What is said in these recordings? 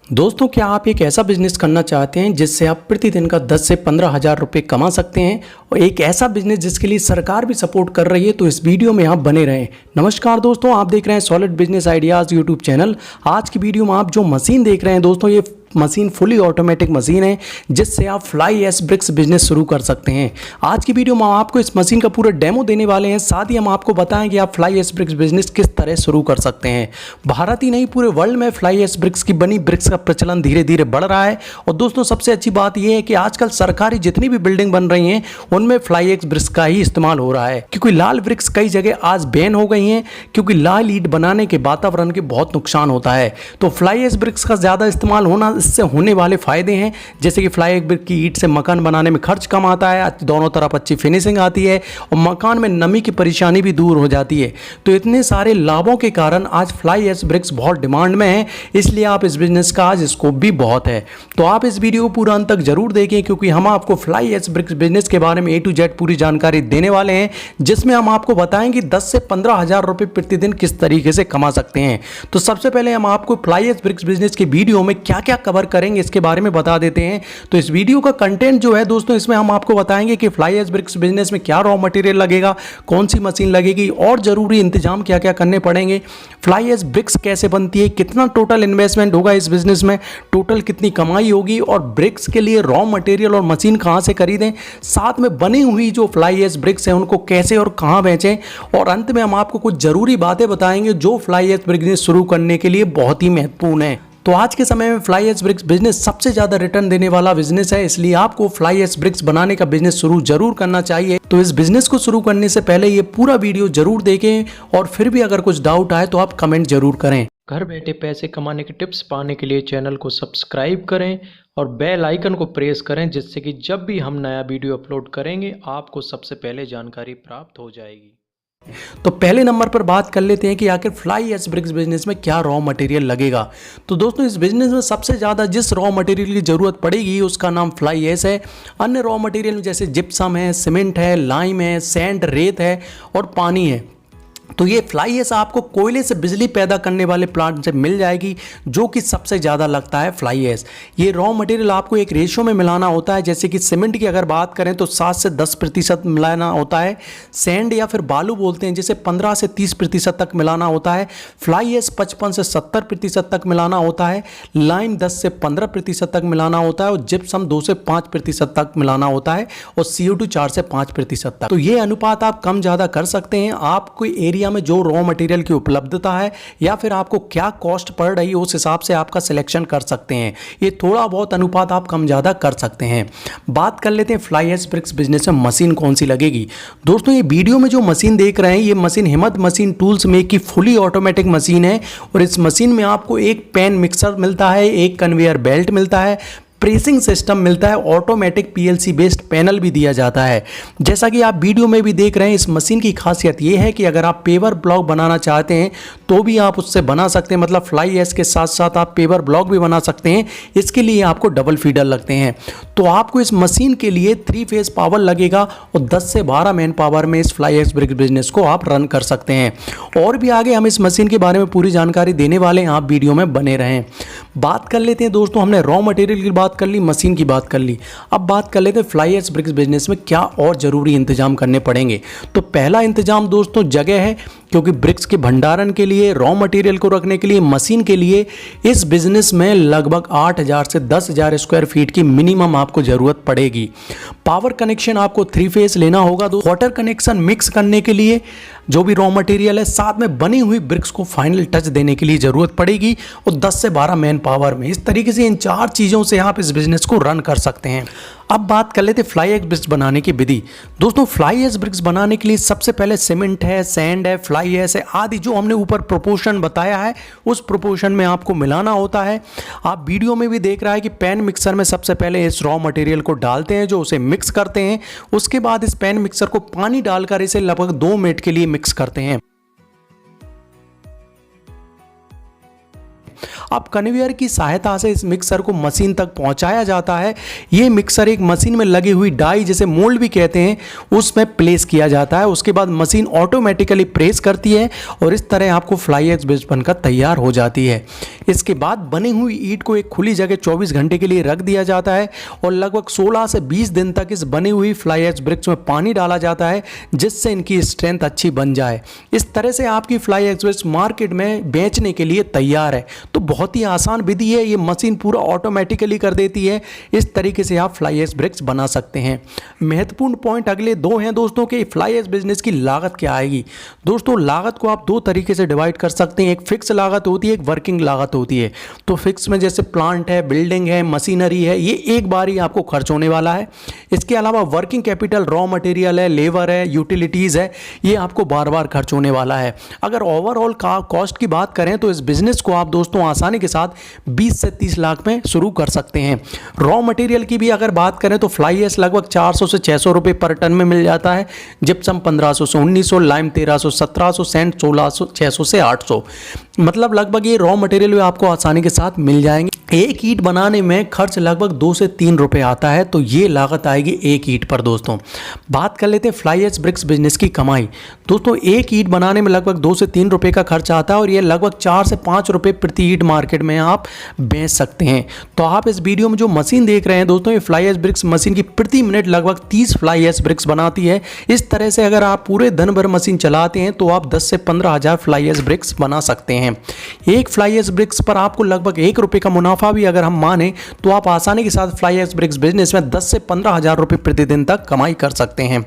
दोस्तों, क्या आप एक ऐसा बिजनेस करना चाहते हैं जिससे आप प्रतिदिन का 10 से 15 हज़ार रुपये कमा सकते हैं और एक ऐसा बिजनेस जिसके लिए सरकार भी सपोर्ट कर रही है? तो इस वीडियो में आप बने रहें। नमस्कार दोस्तों, आप देख रहे हैं solid business ideas YouTube channel. आज की वीडियो में आप जो मशीन देख रहे हैं दोस्तों, ये मशीन फुली ऑटोमेटिक मशीन है जिससे आप फ्लाई एश ब्रिक्स बिजनेस शुरू कर सकते हैं। आज की वीडियो में आपको इस मशीन का पूरा डेमो देने वाले हैं, साथ ही हम आपको बताएं कि आप फ्लाई एश ब्रिक्स बिजनेस किस तरह शुरू कर सकते हैं। भारत ही नहीं, पूरे वर्ल्ड में फ्लाई एश ब्रिक्स की बनी ब्रिक्स का प्रचलन धीरे धीरे बढ़ रहा है। और दोस्तों, सबसे अच्छी बात यह है कि आजकल सरकारी जितनी भी बिल्डिंग बन रही हैं उनमें फ्लाई एश ब्रिक्स का ही इस्तेमाल हो रहा है, क्योंकि लाल ब्रिक्स कई जगह आज बैन हो गई हैं, क्योंकि लाल ईंट बनाने के वातावरण के बहुत नुकसान होता है। तो फ्लाई एश ब्रिक्स का ज़्यादा इस्तेमाल होना, इससे होने वाले फायदे हैं जैसे कि फ्लाई एश ब्रिक की ईंट से मकान बनाने में खर्च कम आता है, दोनों तरफ अच्छी फिनिशिंग आती है और मकान में नमी की परेशानी भी दूर हो जाती है। तो इतने सारे लाभों के कारण आज फ्लाई एश ब्रिक्स बहुत डिमांड में है, इसलिए आप इस बिजनेस का आज स्कोप भी बहुत है। तो आप इस वीडियो को पूरा अंत तक जरूर देखें, क्योंकि हम आपको फ्लाई एश ब्रिक्स बिजनेस के बारे में A to Z पूरी जानकारी देने वाले हैं, जिसमें हम आपको बताएंगे 10 से 15 हज़ार रुपये प्रतिदिन किस तरीके से कमा सकते हैं। तो सबसे पहले हम आपको फ्लाई एश ब्रिक्स बिजनेस की वीडियो में क्या क्या कवर करेंगे इसके बारे में बता देते हैं। तो इस वीडियो का कंटेंट जो है दोस्तों, इसमें हम आपको बताएंगे कि फ्लाई एश ब्रिक्स बिजनेस में क्या रॉ मटेरियल लगेगा, कौन सी मशीन लगेगी और जरूरी इंतजाम क्या क्या करने पड़ेंगे, फ्लाई एश ब्रिक्स कैसे बनती है, कितना टोटल इन्वेस्टमेंट होगा इस बिजनेस में, टोटल कितनी कमाई होगी और ब्रिक्स के लिए रॉ मटेरियल और मशीन कहां से खरीदें, साथ में बनी हुई जो फ्लाई एश ब्रिक्स हैं उनको कैसे और कहां बेचें, और अंत में हम आपको कुछ जरूरी बातें बताएंगे जो फ्लाई एश बिजनेस शुरू करने के लिए बहुत ही महत्वपूर्ण है। तो आज के समय में फ्लाई एश ब्रिक्स बिजनेस सबसे ज़्यादा रिटर्न देने वाला बिजनेस है, इसलिए आपको फ्लाई एश ब्रिक्स बनाने का बिजनेस शुरू जरूर करना चाहिए। तो इस बिजनेस को शुरू करने से पहले ये पूरा वीडियो जरूर देखें, और फिर भी अगर कुछ डाउट आए तो आप कमेंट जरूर करें। घर बैठे पैसे कमाने के टिप्स पाने के लिए चैनल को सब्सक्राइब करें और बेल आइकन को प्रेस करें, जिससे कि जब भी हम नया वीडियो अपलोड करेंगे आपको सबसे पहले जानकारी प्राप्त हो जाएगी। तो पहले नंबर पर बात कर लेते हैं कि आखिर फ्लाई एश ब्रिक्स बिजनेस में क्या रॉ मटेरियल लगेगा। तो दोस्तों, इस बिजनेस में सबसे ज़्यादा जिस रॉ मटेरियल की ज़रूरत पड़ेगी उसका नाम फ्लाई एश है। अन्य रॉ मटेरियल जैसे जिप्सम है, सीमेंट है, लाइम है, सैंड, रेत है और पानी है। तो ये फ्लाई एश आपको कोयले से बिजली पैदा करने वाले प्लांट से मिल जाएगी, जो कि सबसे ज़्यादा लगता है फ्लाई एश। ये रॉ मटेरियल आपको एक रेशियो में मिलाना होता है, जैसे कि सीमेंट की अगर बात करें तो 7 से 10% मिलाना होता है, सैंड या फिर बालू बोलते हैं जिसे 15 से 30% तक मिलाना होता है, फ्लाई एश 55 से 70% तक मिलाना होता है, लाइम 10 से 15% तक मिलाना होता है और जिप्सम 2 से 5% तक मिलाना होता है और CO2 4 से 5% तक। तो ये अनुपात आप कम ज़्यादा कर सकते हैं, आपको एरिया में जो रॉ मटेरियल की उपलब्धता है या फिर आपको क्या कॉस्ट पड़ रही है उस हिसाब से आपका सिलेक्शन कर सकते हैं। ये थोड़ा बहुत अनुपात आप कम ज़्यादा कर सकते हैं। बात कर लेते हैं फ्लाई एश ब्रिक्स बिजनेस में मशीन कौन सी लगेगी। दोस्तों, ये वीडियो में जो मशीन देख रहे हैं ये मशीन हिम्मत मशीन टूल्स में की फुली ऑटोमेटिक मशीन है, और इस मशीन में आपको एक पैन मिक्सर मिलता है, एक कन्वेयर बेल्ट मिलता है, प्रेसिंग सिस्टम मिलता है, ऑटोमेटिक PLC बेस्ड पैनल भी दिया जाता है। जैसा कि आप वीडियो में भी देख रहे हैं, इस मशीन की खासियत ये है कि अगर आप पेवर ब्लॉक बनाना चाहते हैं तो भी आप उससे बना सकते हैं, मतलब फ्लाई एश के साथ साथ आप पेवर ब्लॉक भी बना सकते हैं। इसके लिए आपको डबल फीडर लगते हैं। तो आपको इस मशीन के लिए 3 फेज पावर लगेगा और 10 से 12 मैन पावर में इस फ्लाई एश ब्रिक्स बिजनेस को आप रन कर सकते हैं। और भी आगे हम इस मशीन के बारे में पूरी जानकारी देने वाले हैं, आप वीडियो में बने रहें। बात कर लेते हैं दोस्तों, हमने रॉ मटेरियल की बात कर ली, मशीन की बात कर ली, अब बात कर लेते हैं फ्लाई एश ब्रिक्स बिजनेस में क्या और जरूरी इंतजाम करने पड़ेंगे। तो पहला इंतजाम दोस्तों जगह है, क्योंकि ब्रिक्स के भंडारण के लिए, रॉ मटेरियल को रखने के लिए, मशीन के लिए इस बिजनेस में लगभग 8,000 से 10,000 स्क्वायर फीट की मिनिमम आपको जरूरत पड़ेगी। पावर कनेक्शन आपको 3 फेज लेना होगा। वाटर कनेक्शन मिक्स करने के लिए जो भी रॉ मटेरियल है, साथ में बनी हुई ब्रिक्स को फाइनल टच देने के लिए जरूरत पड़ेगी, और 10 से 12 मैन पावर में। इस तरीके से इन 4 चीज़ों से आप इस बिजनेस को रन कर सकते हैं। अब बात कर लेते हैं फ्लाई एश ब्रिक्स बनाने की विधि। दोस्तों, फ्लाई एश ब्रिक्स बनाने के लिए सबसे पहले सीमेंट है, सैंड है, फ्लाई एश है आदि जो हमने ऊपर प्रोपोर्शन बताया है उस प्रोपोर्शन में आपको मिलाना होता है। आप वीडियो में भी देख रहा है कि पैन मिक्सर में सबसे पहले इस रॉ मटेरियल को डालते हैं, जो उसे मिक्स करते हैं। उसके बाद इस पैन मिक्सर को पानी डालकर इसे लगभग 2 मिनट के लिए मिक्स करते हैं। अब कन्वेयर की सहायता से इस मिक्सर को मशीन तक पहुंचाया जाता है। ये मिक्सर एक मशीन में लगी हुई डाई, जिसे मोल्ड भी कहते हैं, उसमें प्लेस किया जाता है। उसके बाद मशीन ऑटोमेटिकली प्रेस करती है और इस तरह आपको फ्लाई ऐश ब्रिक्स बनकर तैयार हो जाती है। इसके बाद बनी हुई ईंट को एक खुली जगह 24 घंटे के लिए रख दिया जाता है और लगभग 16 से 20 दिन तक इस बनी हुई फ्लाई ऐश ब्रिक्स में पानी डाला जाता है, जिससे इनकी स्ट्रेंथ अच्छी बन जाए। इस तरह से आपकी फ्लाई ऐश ब्रिक्स मार्केट में बेचने के लिए तैयार है। तो बहुत ही आसान विधि है, ये मशीन पूरा ऑटोमेटिकली कर देती है। इस तरीके से आप फ्लाई ऐश ब्रिक्स बना सकते हैं। महत्वपूर्ण पॉइंट अगले दो हैं दोस्तों कि फ्लाई ऐश बिजनेस की लागत क्या आएगी। दोस्तों लागत को आप दो तरीके से डिवाइड कर सकते हैं, एक फिक्स लागत होती है, एक वर्किंग लागत होती है। तो फिक्स में जैसे प्लांट है, बिल्डिंग है, मशीनरी है, ये एक बार ही आपको खर्च होने वाला है। इसके अलावा वर्किंग कैपिटल, रॉ मटेरियल है, लेबर है, यूटिलिटीज़ है, ये आपको बार बार खर्च होने वाला है। अगर ओवरऑल कॉस्ट की बात करें तो इस बिजनेस को आप दोस्तों आसानी के साथ 20 से 30 लाख में शुरू कर सकते हैं। रॉ मटेरियल की भी अगर बात करें तो फ्लाई ऐश लगभग 400 से 600 रुपये पर टन में मिल जाता है, जिप्सम 1500 से 1900, लाइम 1300, 1700, सैंड 1600, 600 से 800, मतलब लगभग ये रॉ मटेरियल आपको आसानी के साथ मिल जाएंगे। एक ईंट बनाने में खर्च लगभग 2 से 3 रुपए आता है, तो ये लागत आएगी एक ईंट पर। दोस्तों बात कर लेते हैं फ्लाई ऐश ब्रिक्स बिजनेस की कमाई। दोस्तों एक ईंट बनाने में लगभग 2 से 3 रुपए का खर्च आता है और ये लगभग 4 से 5 रुपए प्रति ईंट मार्केट में आप बेच सकते हैं। तो आप इस वीडियो में जो मशीन देख रहे हैं दोस्तों, ये फ्लाई ऐश ब्रिक्स मशीन की प्रति मिनट लगभग 30 फ्लाई ऐश ब्रिक्स बनाती है। इस तरह से अगर आप पूरे दिन भर मशीन चलाते हैं तो आप 10 से 15 हज़ार फ्लाई ऐश ब्रिक्स बना सकते हैं। एक फ्लाई ऐश ब्रिक्स पर आपको लगभग 1 रुपये का मुनाफा भी अगर हम माने तो आप आसानी के साथ फ्लाई ऐश ब्रिक्स बिजनेस में 10 से 15 हज़ार रुपये प्रतिदिन तक कमाई कर सकते हैं।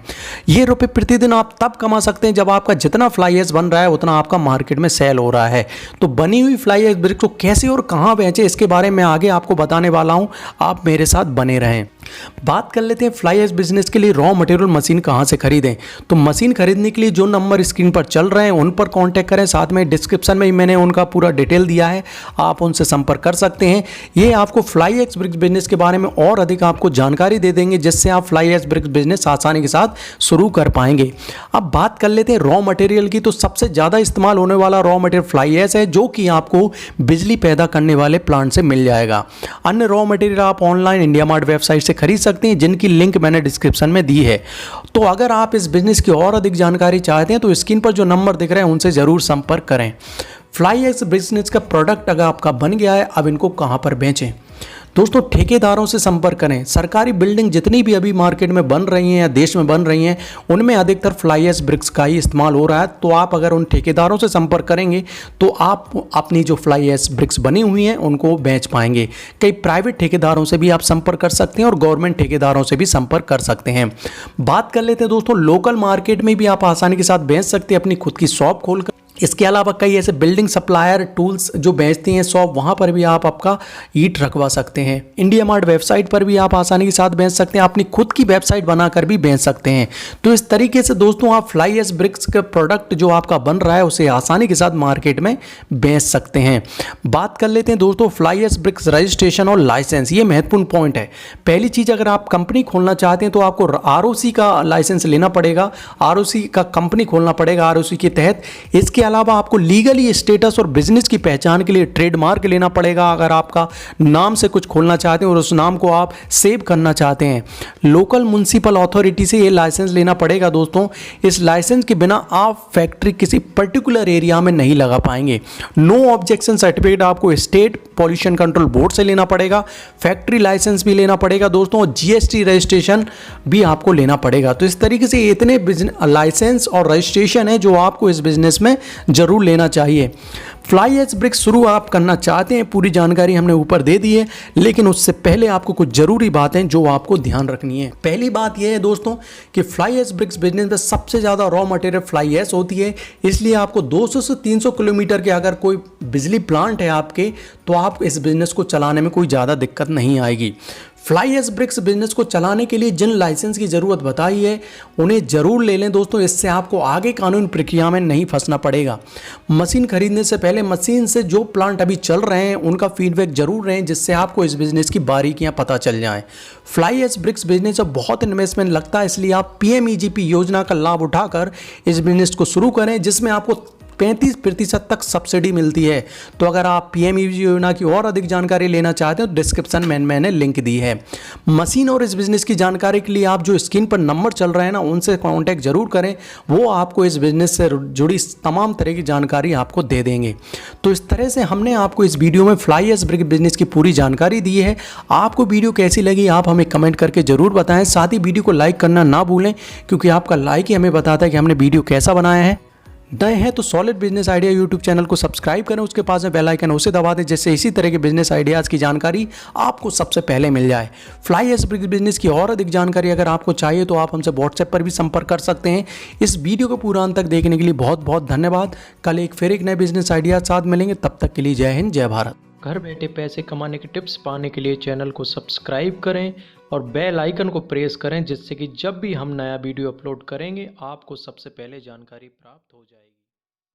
ये रुपये प्रतिदिन आप तब कमा सकते हैं जब आपका जितना फ्लाई ऐश बन रहा है उतना आपका मार्केट में सेल हो रहा है। तो बनी हुई फ्लाई ऐश ब्रिक्स को कैसे और कहां बेचें, इसके बारे में आगे आपको बताने वाला हूं, आप मेरे साथ बने रहें। बात कर लेते हैं फ्लाई ऐश बिजनेस के लिए रॉ मटेरियल मशीन कहां से खरीदें। तो मशीन खरीदने के लिए जो नंबर स्क्रीन पर चल रहे हैं उन पर कांटेक्ट करें, साथ में डिस्क्रिप्शन में ही मैंने उनका पूरा डिटेल दिया है, आप उनसे संपर्क कर सकते हैं। ये आपको फ्लाई ऐश ब्रिक्स बिजनेस के बारे में और अधिक आपको जानकारी दे देंगे, जिससे आप फ्लाई ऐश ब्रिक्स बिजनेस आसानी के साथ शुरू कर पाएंगे। अब बात कर लेते हैं रॉ मटेरियल की। तो सबसे ज़्यादा इस्तेमाल होने वाला रॉ मटेरियल फ्लाई ऐश है, जो कि आपको बिजली पैदा करने वाले प्लांट से मिल जाएगा। अन्य रॉ मटेरियल आप ऑनलाइन इंडिया मार्ट वेबसाइट से खरीद सकते हैं, जिनकी लिंक मैंने डिस्क्रिप्शन में दी है। तो अगर आप इस बिजनेस की और अधिक जानकारी चाहते हैं तो स्क्रीन पर जो नंबर दिख रहे हैं उनसे ज़रूर संपर्क करें। फ्लाई ऐश बिजनेस का प्रोडक्ट अगर आपका बन गया है, अब इनको कहां पर बेचें। दोस्तों ठेकेदारों से संपर्क करें। सरकारी बिल्डिंग जितनी भी अभी मार्केट में बन रही हैं या देश में बन रही हैं, उनमें अधिकतर फ्लाई ऐश ब्रिक्स का ही इस्तेमाल हो रहा है। तो आप अगर उन ठेकेदारों से संपर्क करेंगे तो आप अपनी जो फ्लाई ऐश ब्रिक्स बनी हुई हैं उनको बेच पाएंगे। कई प्राइवेट ठेकेदारों से भी आप संपर्क कर सकते हैं और गवर्नमेंट ठेकेदारों से भी संपर्क कर सकते हैं। बात कर लेते हैं दोस्तों लोकल मार्केट में भी आप आसानी के साथ बेच सकते हैं अपनी खुद की शॉप खोलकर। इसके अलावा कई ऐसे बिल्डिंग सप्लायर टूल्स जो बेचती हैं शॉप, वहाँ पर भी आप आपका ईंट रखवा सकते हैं। इंडिया मार्ट वेबसाइट पर भी आप आसानी के साथ बेच सकते हैं, अपनी खुद की वेबसाइट बनाकर भी बेच सकते हैं। तो इस तरीके से दोस्तों आप फ्लाई ऐश ब्रिक्स का प्रोडक्ट जो आपका बन रहा है उसे आसानी के साथ मार्केट में बेच सकते हैं। बात कर लेते हैं दोस्तों फ्लाई ऐश ब्रिक्स रजिस्ट्रेशन और लाइसेंस, ये महत्वपूर्ण पॉइंट है। पहली चीज़, अगर आप कंपनी खोलना चाहते हैं तो आपको ROC का लाइसेंस लेना पड़ेगा, ROC का कंपनी खोलना पड़ेगा ROC के तहत। इसके अलावा आपको लीगली स्टेटस और बिजनेस की पहचान के लिए ट्रेडमार्क लेना पड़ेगा। अगर आपका नाम से कुछ खोलना चाहते हैं और उस नाम को आप सेव करना चाहते हैं, लोकल म्युनिसिपल अथॉरिटी से ये लाइसेंस लेना पड़ेगा। दोस्तों इस लाइसेंस के बिना आप फैक्ट्री किसी पर्टिकुलर एरिया में नहीं लगा पाएंगे। नो ऑब्जेक्शन सर्टिफिकेट आपको स्टेट पॉल्यूशन कंट्रोल बोर्ड से लेना पड़ेगा, फैक्ट्री लाइसेंस भी लेना पड़ेगा दोस्तों, और GST रजिस्ट्रेशन भी आपको लेना पड़ेगा। तो इस तरीके से इतने लाइसेंस और रजिस्ट्रेशन है जो आपको इस बिजनेस में जरूर लेना चाहिए। फ्लाई ऐश ब्रिक्स शुरू आप करना चाहते हैं, पूरी जानकारी हमने ऊपर दे दी है, लेकिन उससे पहले आपको कुछ जरूरी बातें जो आपको ध्यान रखनी है। पहली बात यह है दोस्तों कि फ्लाई ऐश ब्रिक्स बिजनेस में सबसे ज़्यादा रॉ मटेरियल फ्लाई ऐश होती है, इसलिए आपको 200 से 300 किलोमीटर के अगर कोई बिजली प्लांट है आपके, तो आप इस बिजनेस को चलाने में कोई ज़्यादा दिक्कत नहीं आएगी। फ्लाई ऐश ब्रिक्स बिजनेस को चलाने के लिए जिन लाइसेंस की ज़रूरत बताई है उन्हें ज़रूर ले लें दोस्तों, इससे आपको आगे कानूनी प्रक्रिया में नहीं फंसना पड़ेगा। मशीन खरीदने से पहले मशीन से जो प्लांट अभी चल रहे हैं उनका फीडबैक जरूर लें, जिससे आपको इस बिज़नेस की बारीकियां पता चल जाएं। फ्लाई ऐश ब्रिक्स बिजनेस में बहुत इन्वेस्टमेंट लगता है, इसलिए आप PMEGP योजना का लाभ उठाकर इस बिजनेस को शुरू करें, जिसमें आपको 35% तक सब्सिडी मिलती है। तो अगर आप पीएमईजी योजना की और अधिक जानकारी लेना चाहते हो तो डिस्क्रिप्शन में मैंने लिंक दी है। मशीन और इस बिजनेस की जानकारी के लिए आप जो स्क्रीन पर नंबर चल रहे हैं ना, उनसे कांटेक्ट जरूर करें, वो आपको इस बिजनेस से जुड़ी तमाम तरह की जानकारी आपको दे देंगे। तो इस तरह से हमने आपको इस वीडियो में फ्लाई एश ब्रिक बिजनेस की पूरी जानकारी दी है। आपको वीडियो कैसी लगी आप हमें कमेंट करके जरूर बताएं। साथ ही वीडियो को लाइक करना ना भूलें, क्योंकि आपका लाइक ही हमें बताता है कि हमने वीडियो कैसा बनाया है। नए हैं तो solid business idea YouTube channel को सब्सक्राइब करें, उसके पास में बेल आइकन उसे दबा दें, जिससे इसी तरह के बिजनेस आइडियाज़ की जानकारी आपको सबसे पहले मिल जाए। फ्लाई एश ब्रिक बिजनेस की और अधिक जानकारी अगर आपको चाहिए तो आप हमसे व्हाट्सएप पर भी संपर्क कर सकते हैं। इस वीडियो को पूरा अंत तक देखने के लिए बहुत बहुत धन्यवाद। कल एक नए बिजनेस आइडिया साथ मिलेंगे, तब तक के लिए जय हिंद जय भारत। घर बैठे पैसे कमाने के टिप्स पाने के लिए चैनल को सब्सक्राइब करें और बेल आइकन को प्रेस करें, जिससे कि जब भी हम नया वीडियो अपलोड करेंगे आपको सबसे पहले जानकारी प्राप्त हो जाएगी।